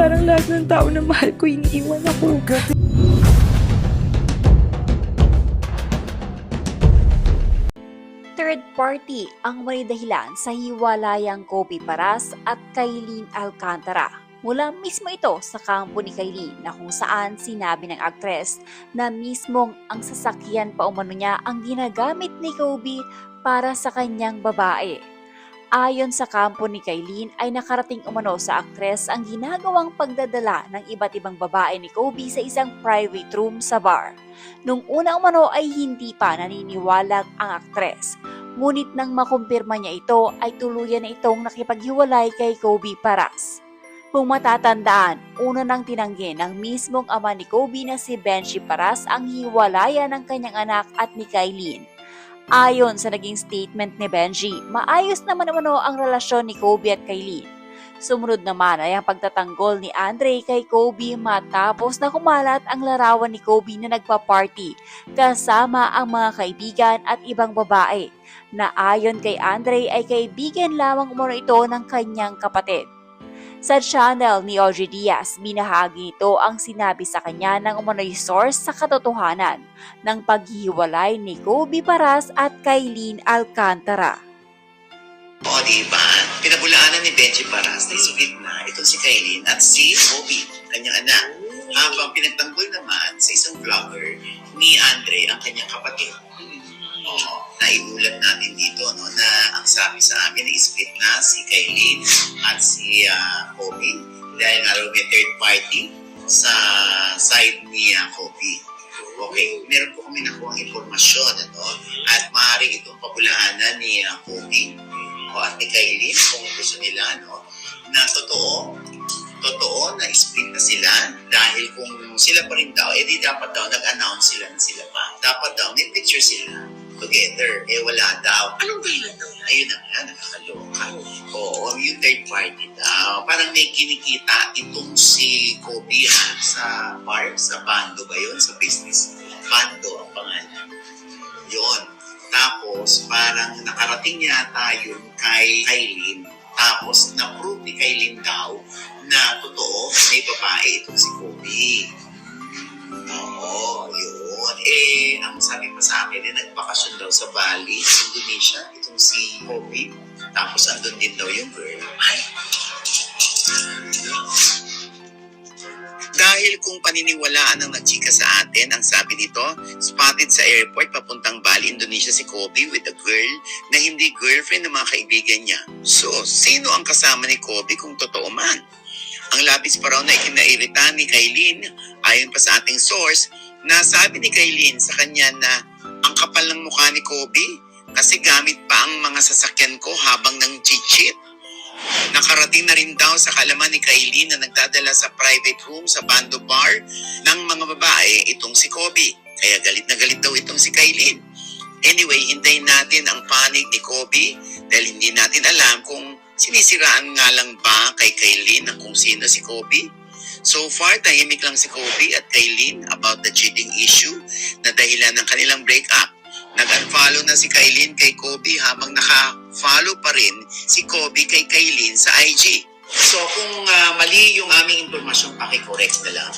parang lahat ng tao na mahal ko iniiwan ako. Third party ang may dahilan sa hiwalayang Kobe Paras at Kailin Alcantara. Mula mismo ito sa kampo ni Kailin na kung saan sinabi ng aktres na mismong ang sasakyan pa umano niya ang ginagamit ni Kobe para sa kanyang babae. Ayon sa kampo ni Kailin ay nakarating umano sa aktres ang ginagawang pagdadala ng iba't ibang babae ni Kobe sa isang private room sa bar. Nung una umano ay hindi pa naniniwalag ang aktres. Ngunit nang makumpirma niya ito ay tuluyan na itong nakipaghiwalay kay Kobe Paras. Kung matatandaan, una nang tinanggi ng mismong ama ni Kobe na si Benji Paras ang hiwalayan ng kanyang anak at ni Kailin. Ayon sa naging statement ni Benji, maayos naman umano ang relasyon ni Kobe at Kailin. Sumunod naman ay ang pagtatanggol ni Andre kay Kobe matapos na kumalat ang larawan ni Kobe na nagpa-party kasama ang mga kaibigan at ibang babae na ayon kay Andre ay kaibigan lamang umano ito ng kanyang kapatid. Sa channel ni Audrey Diaz, binahagi nito ang sinabi sa kanya ng umano'y source sa katotohanan ng paghihiwalay ni Kobe Paras at Kailin Alcantara. O diba, pinabulaanan ni Benji Paras na isugit na itong si Kailin at si Kobe, kanyang anak. Habang pinagtanggol naman sa isang vlogger ni Andre, ang kanyang kapatid. Naibulat natin dito na ang sabi sa amin na isugit na si Kailin at si Kobe dahil nga may third party sa side ni Kobe. Okay, meron po kami nakuha ang informasyon at maaaring itong pabulaanan ni Kobe at ni Kailin kung gusto nila na totoo na split na sila dahil kung sila pa rin daw, di dapat daw nag-announce sila na sila pa. Dapat daw may picture sila together. Wala daw. Anong dahilan daw? Ayun na nga, nakakaloka. Oo, yung third party daw. Parang may kinikita itong si Kobe sa bar, sa Bando ba yun? Sa business. Bando ang pangalan. Yun. Tapos, parang nakarating yata yun kay Kailin. Tapos, na-prove ni Kailin daw na totoo may babae itong si Kobe. Oo, yun. Ang sabi pa sa akin, nagbakasyon daw sa Bali, Indonesia, itong si Kobe. Tapos, andun din daw yung girl. Ay! Dahil kung paniniwalaan ang nagchika sa atin, ang sabi nito, spotted sa airport papuntang Bali, Indonesia si Kobe with a girl na hindi girlfriend ng mga kaibigan niya. So, sino ang kasama ni Kobe kung totoo man? Ang labis pa raw na ikinairita ni Kailin, ayon pa sa ating source, na sabi ni Kailin sa kanya na ang kapal ng mukha ni Kobe kasi gamit pa ang mga sasakyan ko habang nang chichit. Nakarating na rin daw sa kalaman ni Kailin na nagdadala sa private room sa Bando Bar ng mga babae itong si Kobe. Kaya galit na galit daw itong si Kailin. Anyway, hintayin natin ang panig ni Kobe dahil hindi natin alam kung sinisiraan nga lang ba kay Kailin ang kung sino si Kobe. So far, tahimik lang si Kobe at Kailin about the cheating issue na dahilan ng kanilang breakup. Nag-unfollow na si Kailin kay Kobe habang naka-follow pa rin si Kobe kay Kailin sa IG. So kung mali yung aming impormasyon, paki-correct na lang.